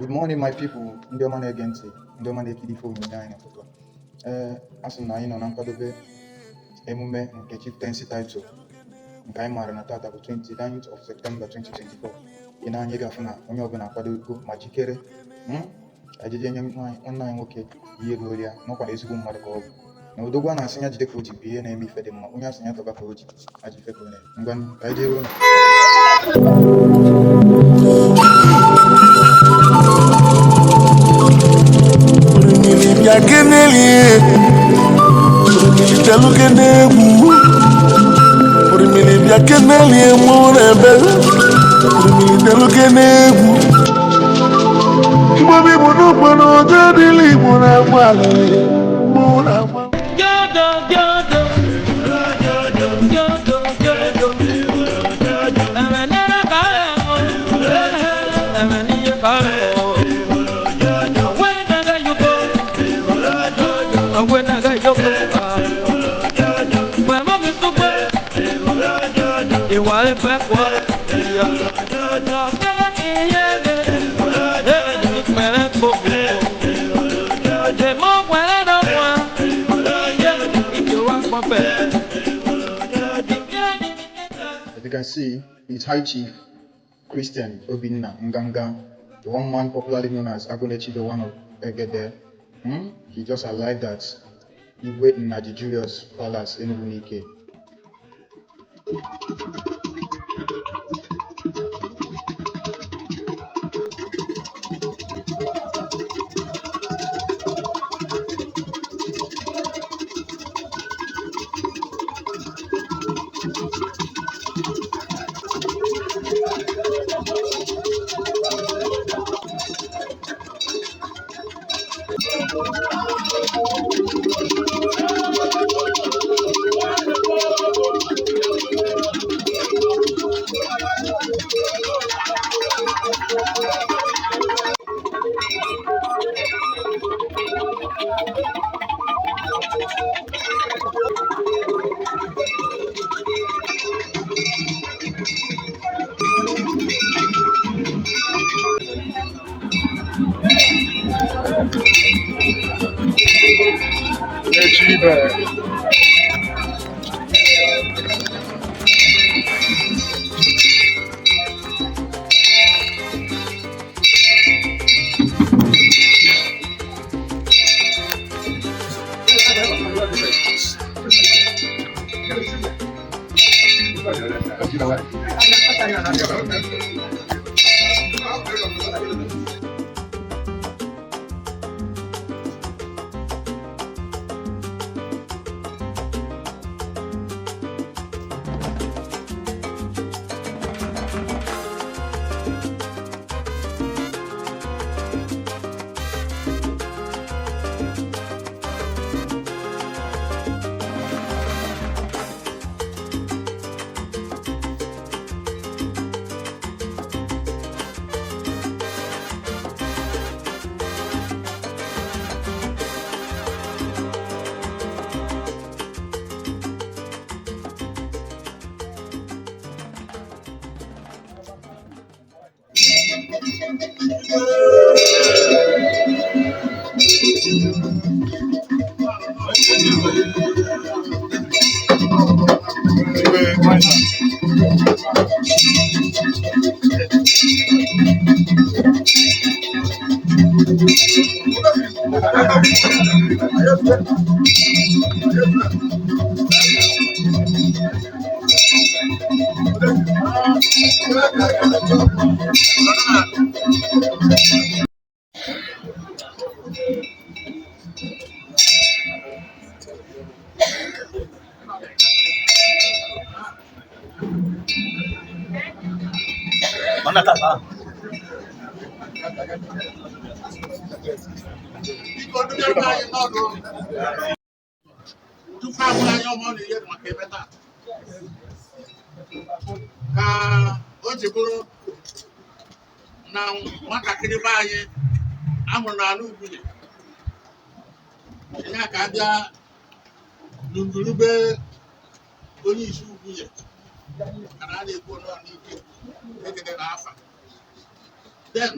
Good morning, my people. Ndị ọma na-ege ntị, ndị ọma na-ekiri ife onyonyo anyị n'ụtụtụ. Asị m na anyị nọ na nkwadobe emume nke chieftaincy title nke anyị maara na tata bụ 29th of September 2024. Ị na-anya gafụ na onye ọbụla akwadogo ma jikere ejije nye nwanne anyị nwoke ihe ego ya n'ọkwa na ezigbo mmadụ ka ọ bụ. Na odogwu a na-asị ya jide ka o ji bụ ihe na-eme ife dị mma, onye asị ya tọba ka o ji aji ife ka ọ na-eme. Ngwa ka anyị jee ruo As you can see, it's High Chief Christian Obinna Nganga, the one man popularly known as Agonechi, the one of Egede. He just arrived at Igwe Nnaji Julius Palace in Enugu. ka o ji bụrụ na nwatakịrị be anyị amụrụ n'ala Ugwunye ya ka abịa n'ngurube onye isi Ugwunye ka na na-ekwu n'ike egede na afa then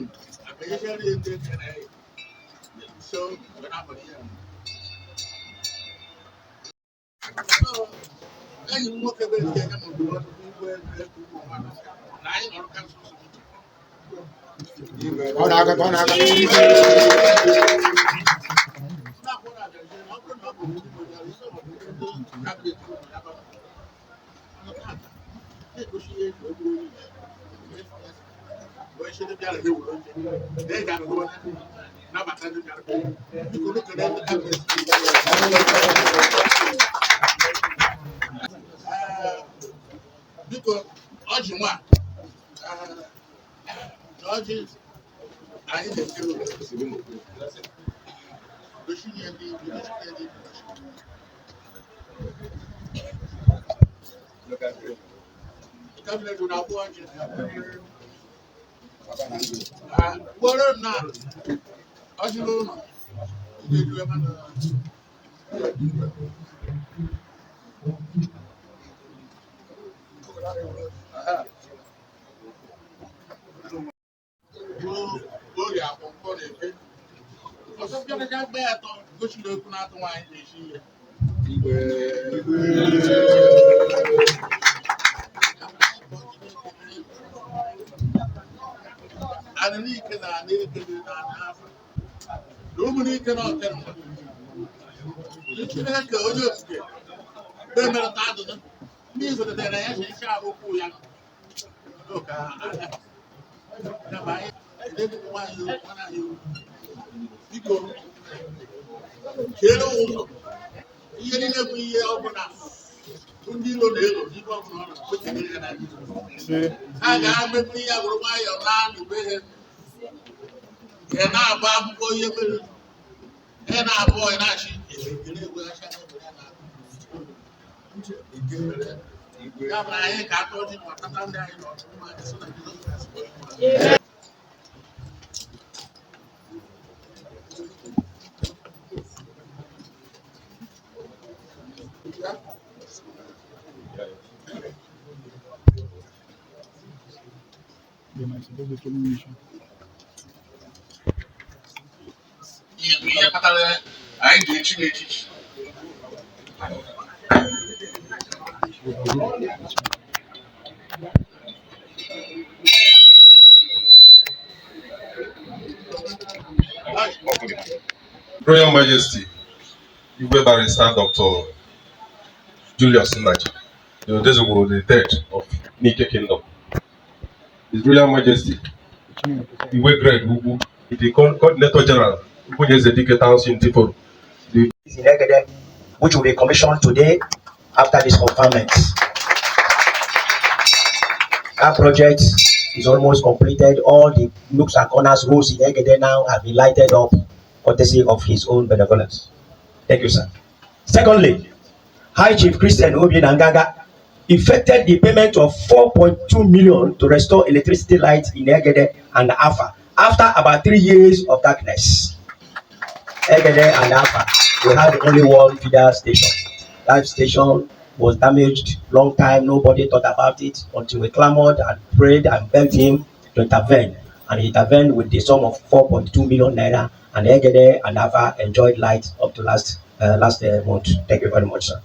Royal Majesty, Igwe Barrister Dr. Julius Nnaji, the Odezogbo the third of Nike Kingdom. His Royal Majesty, Igwe Greg Ugwu, the Coordinator General, Ubunyeze Dike Township in Tiforo. Which will be commissioned today after this conferment. Our project is almost completed. All the nooks and corners, roads in Egede now have been lighted up, courtesy of his own benevolence. Thank you, sir. Secondly, High Chief Christian Obi Nangaga effected the payment of 4.2 million to restore electricity lights in Egede and Afa after about 3 years of darkness. Egede and Afa, we had only one feeder station. That station was damaged long time. Nobody thought about it until we clamored and prayed and begged him to intervene. And he intervened with the sum of 4.2 million naira, and Egede and Afa enjoyed light up to last month. Thank you very much, sir.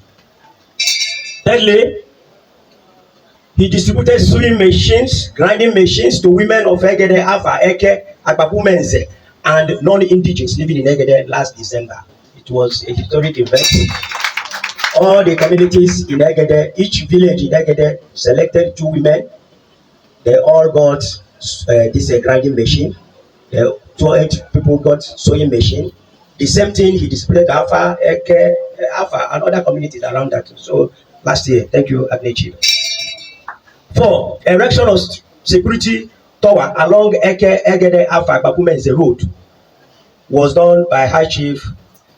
Thirdly, he distributed sewing machines, grinding machines to women of Egede, Afa, Eke, Agbabumenze, and non-indigenous living in Egede last December. It was a historic event. All the communities in Egede, each village in Egede selected 2 women. They all got this grinding machine. 8 people got sewing machine. The same thing he displayed Afa, Eke, Afa, and other communities around that. So last year, thank you, Agnechi. 4, erection of security tower along Eke, Egede, Afa, Babumenze Road was done by High Chief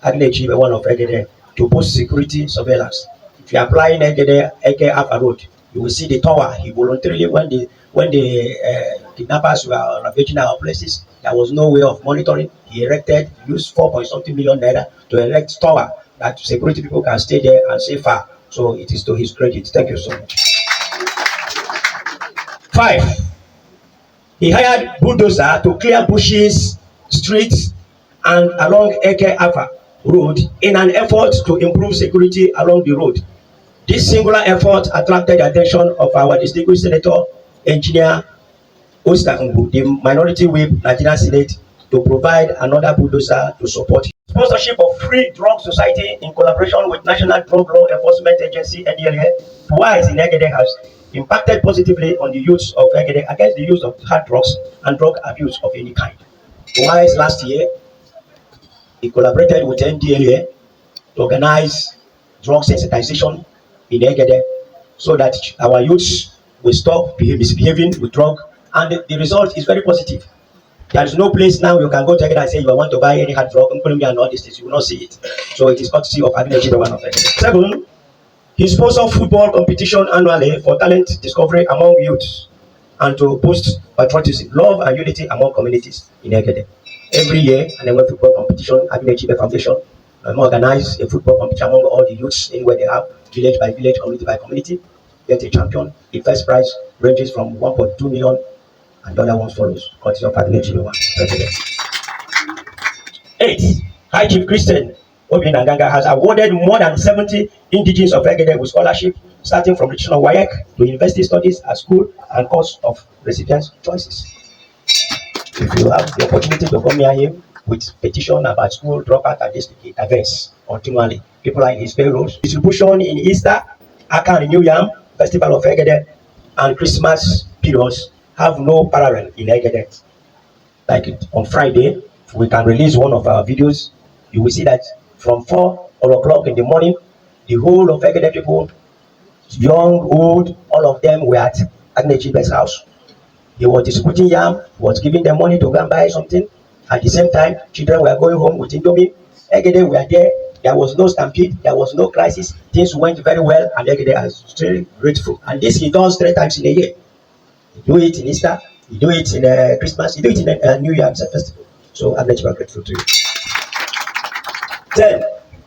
Agnechi, one of Egede, to post security surveillance. If you apply in Egede, Eke, Afa Road, you will see the tower. He voluntarily, when the kidnappers were ravaging our places, there was no way of monitoring. He erected, used 4.something million naira to erect tower that security people can stay there and stay far. So it is to his credit. Thank you so much. 5. He hired bulldozer to clear bushes, streets, and along Eke Afa Road in an effort to improve security along the road. This singular effort attracted the attention of our distinguished Senator, Engineer Oscar Ngbu, the Minority Whip, Nigerian Senate, to provide another bulldozer to support him. Sponsorship of Free Drug Society in collaboration with National Drug Law Enforcement Agency, NDLA, twice in Egede has impacted positively on the youth of Egede against the use of hard drugs and drug abuse of any kind. Twice last year, he collaborated with NDLA to organize drug sensitization in Egede so that our youths will stop misbehaving with drug, and the result is very positive. There is no place now you can go to Egede and say you want to buy any hard drug, and all these things. You will not see it. So it is courtesy of Agnechi, one of them. Second, he sponsors football competition annually for talent discovery among youths and to boost patriotism, love, and unity among communities in Egede. Every year, an annual football competition, Agnechi Foundation organize a football competition among all the youths in where they have, village by village, community by community, get a champion. The first prize ranges from 1.2 million. And the other one follows. Continue Agnechi, one president. 8. High Chief Christian Obi Nanganga has awarded more than 70 indigenes of Egede with scholarship, starting from traditional WAEC to university studies at school and course of residence choices. If you have the opportunity to come here with petition about school dropout and this intervenes continually, people are in his payrolls. Distribution in Easter, Akan New Yam, Festival of Egede, and Christmas periods have no parallel in Egede. Like on Friday, we can release one of our videos. You will see that from 4 o'clock in the morning, the whole of Egede people, young, old, all of them were at Agnechi's house. He was distributing yam, was giving them money to go and buy something. At the same time, children were going home with Indomie. Egede were there. There was no stampede. There was no crisis. Things went very well, and Egede is still grateful. And this he does 3 times in a year. He do it in Easter. He do it in Christmas. He do it in New Year's festival. So I'm very grateful to you. Then,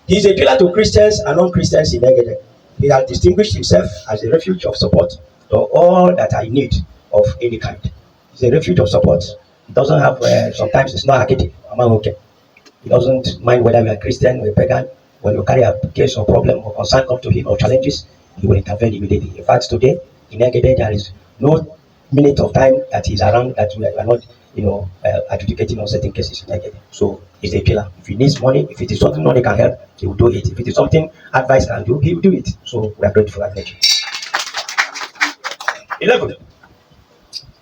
he is a pillar to Christians and non-Christians in Egede. He has distinguished himself as a refuge of support to all that are in need of any kind. He's a refuge of support. He doesn't have, sometimes it's not archaic. Okay. He doesn't mind whether we are Christian or pagan. When you carry a case or problem or concern come to him or challenges, he will intervene immediately. In fact, today in Egede, there is no minute of time that he's around that we are not, adjudicating on certain cases in Egede. So he's a pillar. If he needs money, if it is something money can help, he will do it. If it is something advice can do, he will do it. So we are grateful for that. 11.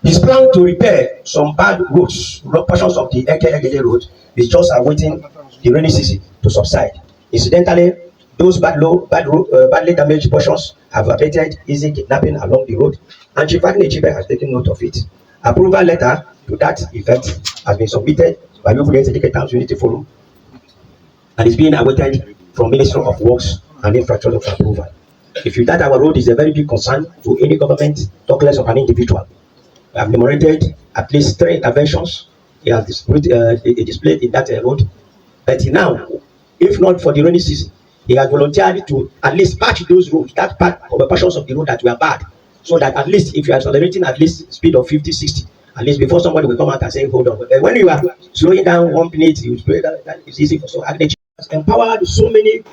His plan to repair some bad roads, portions of the Egede road, is just awaiting the rainy season to subside. Incidentally, those badly damaged portions have abated easy kidnapping along the road, and Chief Agnechi has taken note of it. Approval letter to that effect has been submitted by Yobuye Dedicated Towns Unity Forum and is being awaited from Ministry of Works and Infrastructure for approval. If you that our road is a very big concern to any government, talk less of an individual. We have enumerated at least 3 interventions. He has displayed in that road. But now, if not for the rainy season, he has volunteered to at least patch those roads, that part of the portions of the road that were bad, so that at least if you are accelerating at least speed of 50, 60, at least before somebody will come out and say, hold on. But when you are slowing down 1 minute, you spray that is easy. So Agnechi has empowered so many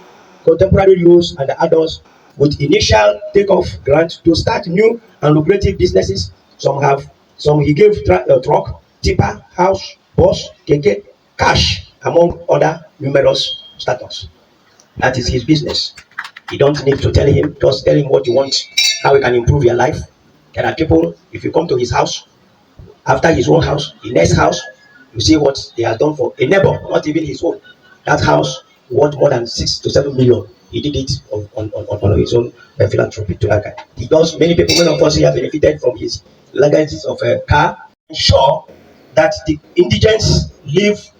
contemporary youths and adults with initial takeoff grants to start new and lucrative businesses. Some he gave truck, tipper, house, bus, keke, cash, among other numerous startups. That is his business. You don't need to tell him, just tell him what you want, how he can improve your life. There are people, if you come to his house, after his own house, the next house, you see what he has done for a neighbor, not even his own. That house worth more than 6 to 7 million. He did it on his own philanthropy to that guy. He does, many people, many of us here benefited from his legacies of a car. Ensure that the indigents live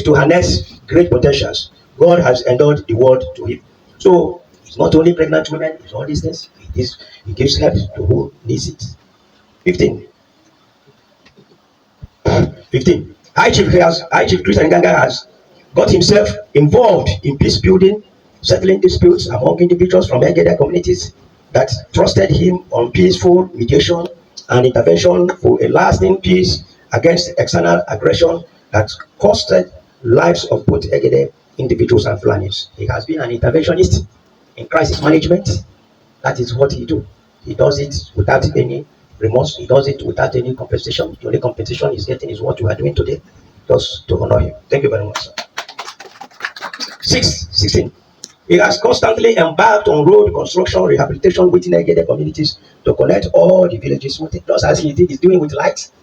to harness great potentials God has endowed the world to him. So it's not only pregnant women, it's all these things. He gives help to who needs it. 15. High Chief Christian Nganga has got himself involved in peace building, settling disputes among individuals from Egede communities that trusted him on peaceful mediation and intervention for a lasting peace against external aggression that costed lives of both Egede individuals and Fulanis. He has been an interventionist in crisis management. That is what he do. He does it without any remorse. He does it without any compensation. The only compensation he's getting is what we are doing today, just to honor him. Thank you very much, sir. 16. He has constantly embarked on road construction, rehabilitation within Egede communities to connect all the villages with it, just as he did, he's doing with lights.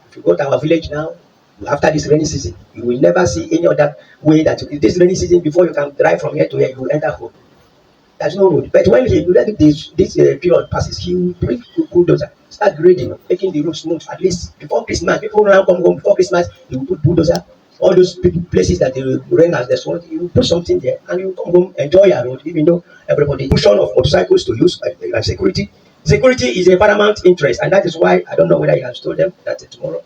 If you go to our village now, after this rainy season, you will never see any other way that this rainy season, before you can drive from here to here, you will enter home. There's no road. But when he let this period passes, he will bring bulldozer, start grading, making the road smooth. At least before Christmas, people now come home before Christmas, he will put bulldozer. All those places that the rain has destroyed, you put something there and you come home, enjoy your road, even though everybody pushing of motorcycles to use like security. Security is a paramount interest, and that is why I don't know whether he has told them that tomorrow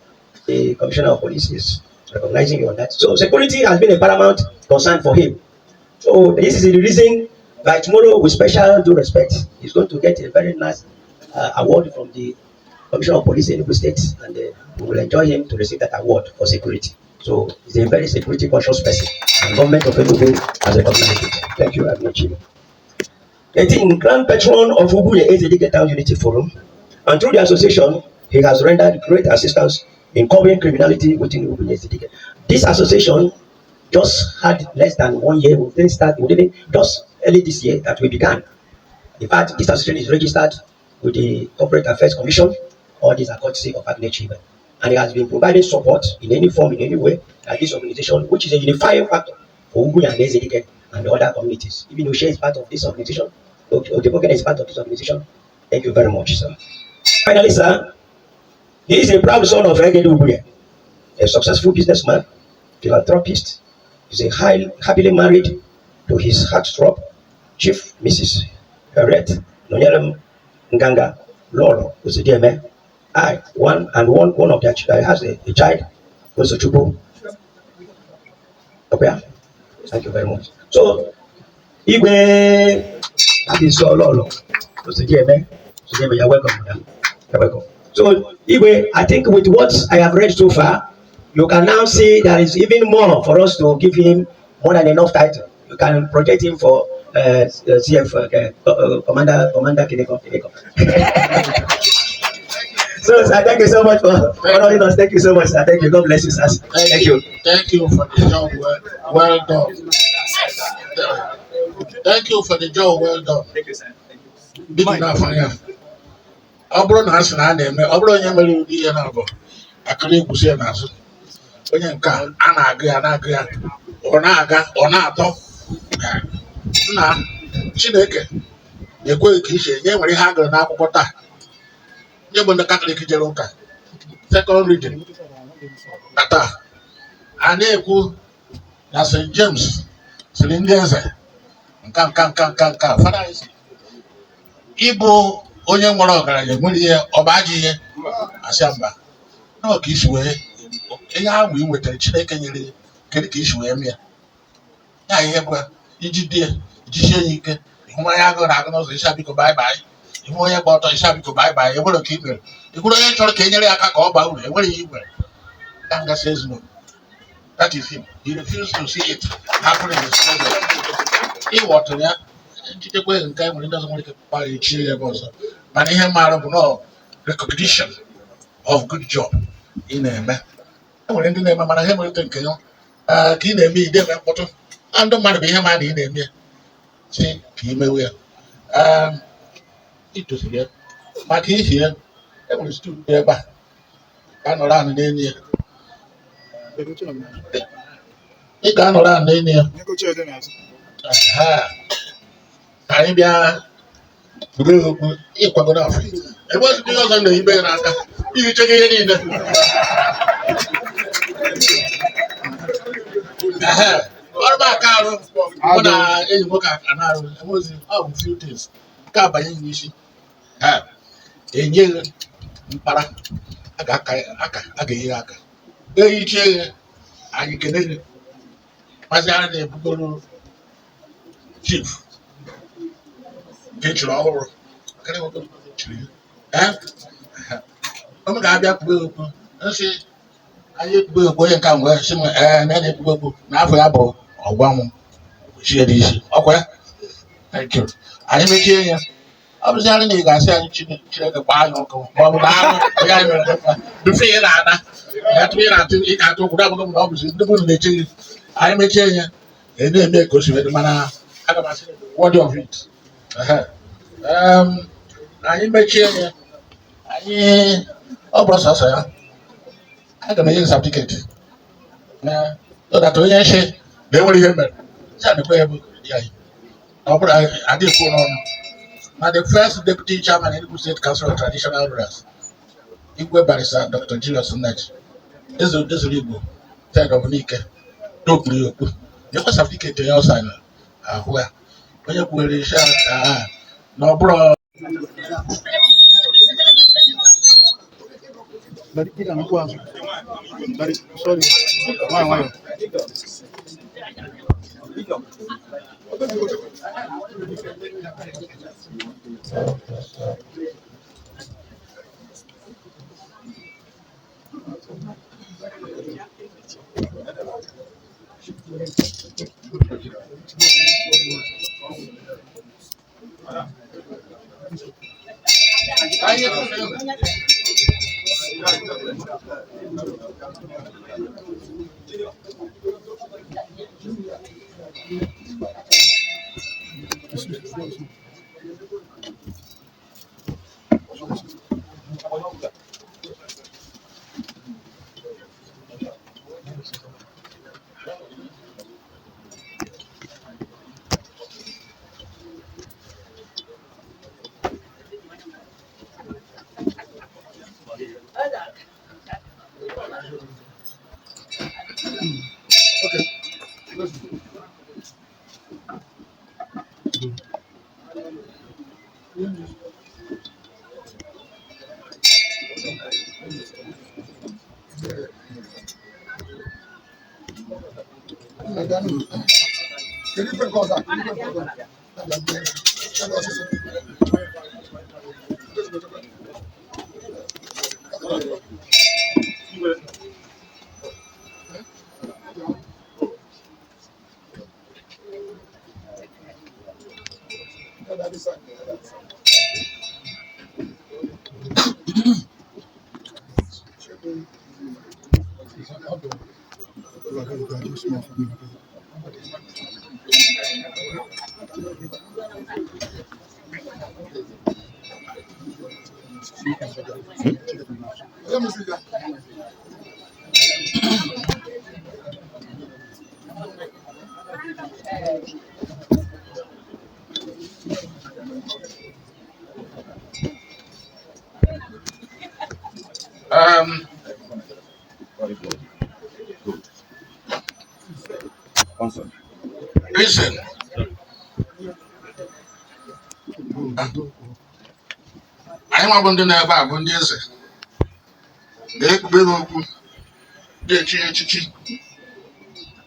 the commissioner of police is recognizing you on that. So security has been a paramount concern for him. So this is the reason by tomorrow, with special due respect, he's going to get a very nice award from the Commissioner of Police in Enugu State, and we will enjoy him to receive that award for security. So he's a very security conscious person, and the government of Enugu has recognized it. Thank you very much. 18. Grand Patron of Uguye Ezedike Town Unity Forum, and through the association, he has rendered great assistance in covering criminality within Uguye Ezedike. This association just had less than 1 year. We didn't just early this year that we began. In fact, this association is registered with the Corporate Affairs Commission. All these are courtesy of Agnes Chiba. And it has been providing support in any form, in any way, that this organization, which is a unifying factor for Uguye and Ezedike and the other communities. Even Oshe is part of this organization, Otepoken is part of this organization. Thank you very much, sir. Finally, sir, he is a proud son of Egede Uguye, a successful businessman, philanthropist. He's happily married to his heartthrob, Chief Mrs. Harriet Nonyelem Nganga Lolo Usidieme. One of their children has a child, Osochubu. Okay, thank you very much. So, Igwe, that is Lolo Usidieme. You're welcome, madam. You're welcome. So, Igwe, I think with what I have read so far, you can now see there is even more for us to give him more than enough title. You can project him for CF Commander Kineko. So, sir, thank you so much for honoring us. Thank you so much, sir. Thank you. God bless you, sir. Thank you. Thank you for the job well done. Thank you for the job well done. Thank you, sir. Big enough, yeah. Obro na asị na a na-eme ọ bụrụ onye mere ụdị ihe na-abụ akụrụ egwusi n'azụ onye nke a na-agụ ya na-agụ ya ọ na-aga ọ na-atọ nna Chineke na-ekweghị ka iche nye nwere ihe a gụrụ n'akwụkwọ taa nye bụ ndị Katọlik jere ụka second reading na taa a na-ekwu na St. James siri ndị eze nka fada ịbụ onye nwere ọgaranya nwere ihe ọba ajọ ihe asịa mba na ka isi wee ihe ahụ ị nwetara Chineke nyere kedu ka isi wee mee ya ihe bụ iji die ijisie ya ike ịhụ onye agụ na-agụ n'ụzọ ịsha biko baịbaị ịhụ onye gba ọtọ ịsha biko baịbaị enwere ka ị mere ịkwụrụ onye chọrọ ka e nyere ya aka ka ọ baa uru enwere ihe i nwere ya ngasị ezinụlọ. That is him. He refused to see it happen in his presence. He wanted ya njidekwe nke e nwere ndị ọzọ nwere ike kpara echie ya ebe ọzọ mana ihe maara bụ na recognition of good job ị na-eme. E nwere ndị na-eme mana ha enwerete nke ya ka ị na-eme ide eme mkpọtụ ndị mmadụ bụ ihe ma na ị na-eme ya si ka ị mewe ya itosiri ya maka ihi ya e nwere studio ebe a ka a nọrọ anụ n'elu ya ị ga-anọrọ anụ n'elu ya anyị bịa buru okpu ịkwago n'afọ ebe ozugbo ihe ọzọ na-ehibe ya n'aka iji chekwa ihe niile ọrụ m aka arụ mụ na enyi nwoke aka na-arụ enwezi ọ bụ few things nke abanye n'isi enye mkpara a ga-enye aka ehichie ya anyị kenere mazi ara na-ebugoro chief nke chiri ọhụrụ I'm going to be able to see. I will go and come where some and then it will now for abo or one share this. Okay, thank you. I am here. I was telling you guys, I check a buy uncle. The fear that we are to eat out of them, obviously, the good nature. I am here. And then make us with the manner. What of it? I am here. I process. I can make a certificate. So that when you say they will remember, I did put on. Now the first deputy chairman in the State Council of Traditional Rulers, Igwe Barrister Dr. Julius Nnaji. This is legal. Third of Nike. Don't believe you. You must have ticket to your side. Where? When you go to the no, bro. Sorry. Why? Listen. I am going to never have one this. They will get you.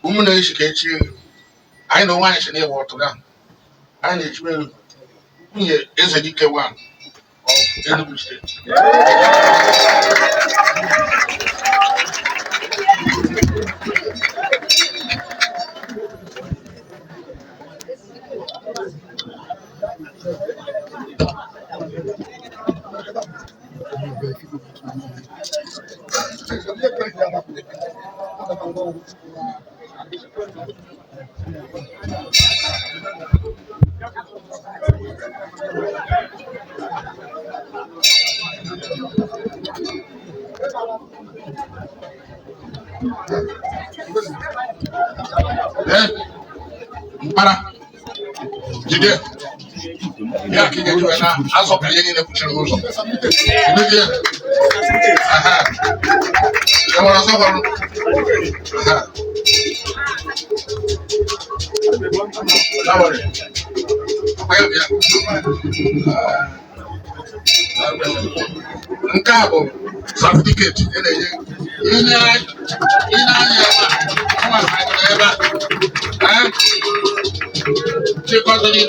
Woman is catch you. I know why she never water down. I need to be is a DK one of Enugu State. Para. Jide. Ya kije tu na aso kanye ni kuchira ngoso. Ndio. Aha. Ya wana so baro. Aha. Lawale. Ayo ya. Nkabo certificate ina ya ba ba because of the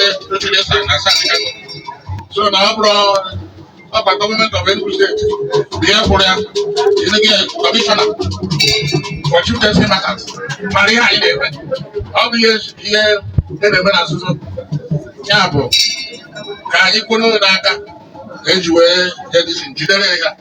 so now bro Upper government of Enugu State, the Emperor, the commissioner for chieftaincy matters, Maria Idebe. All the years here, then the men are so. Yabo, can you put on that? Anyway, that is in Judea.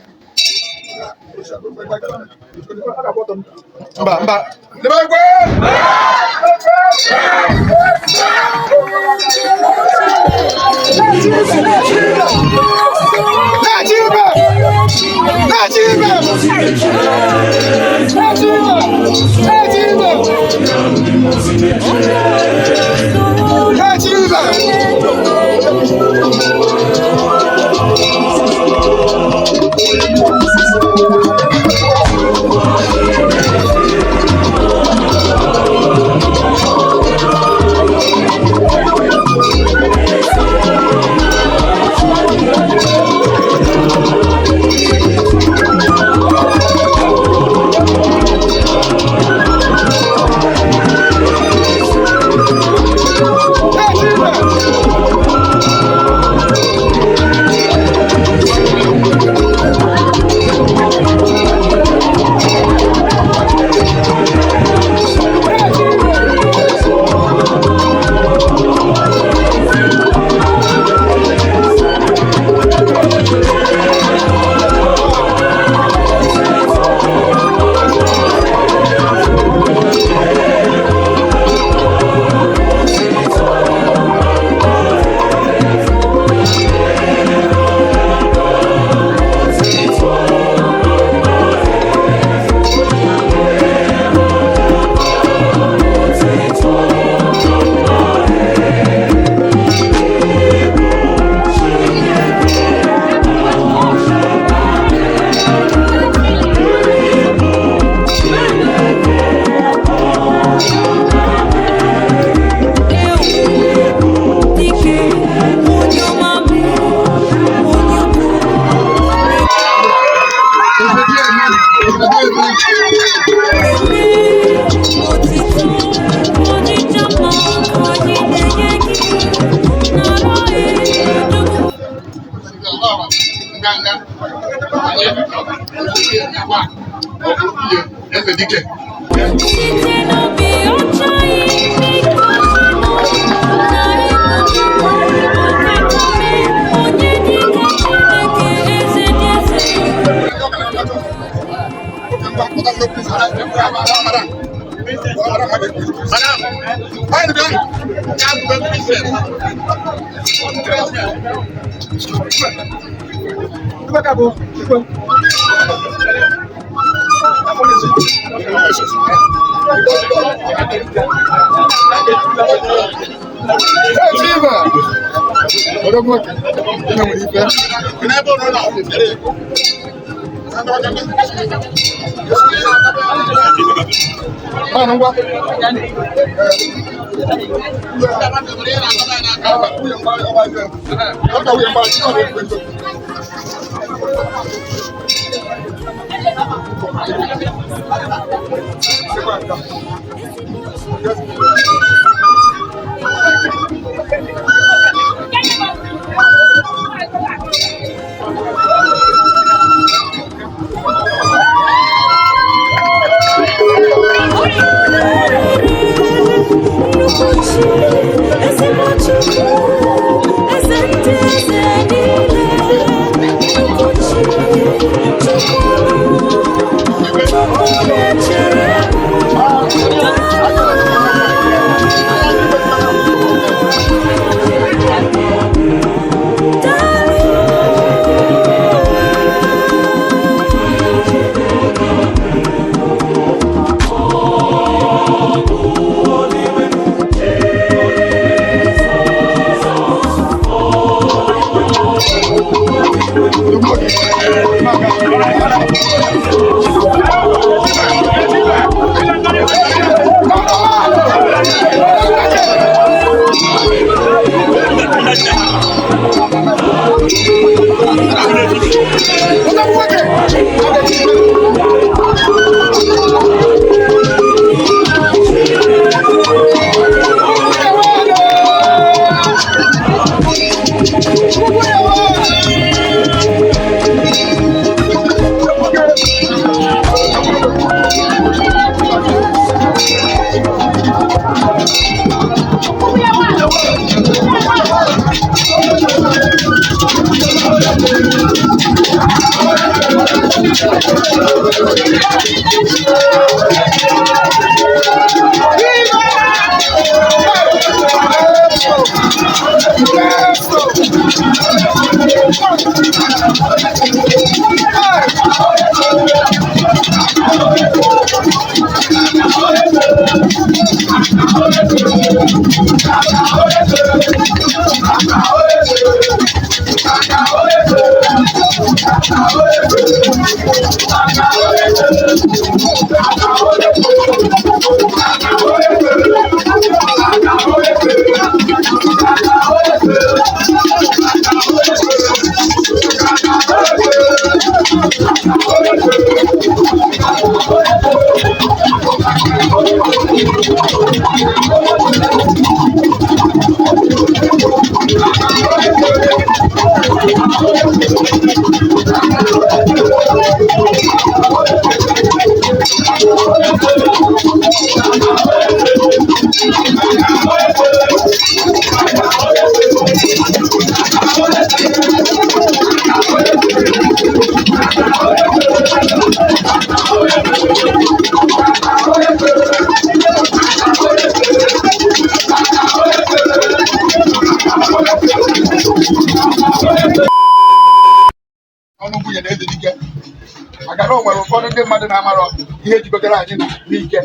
maka na o nwere ụfọdụ ndị mmadụ na-amarọ ihe jikọtara anyị n'ike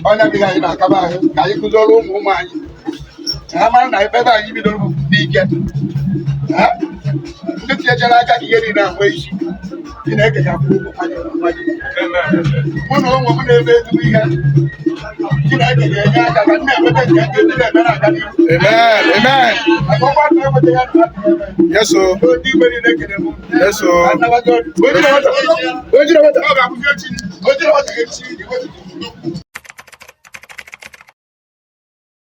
onye adịghị anyị na-akaba ahụ ka anyị kụziọrụ ụmụ anyị ka ha mara na ebe anyị bidoro n'ike ndị tinyechara aka ka ihe niile ahụ isi ị na-ekechapụ mụ na ụmụ m na-eme ezigbo ihe Chineke ga-enye aka ka ndị emete nke ndị na-eme na-aga n'ihu. Amen. Yes, sir. Yes, sir.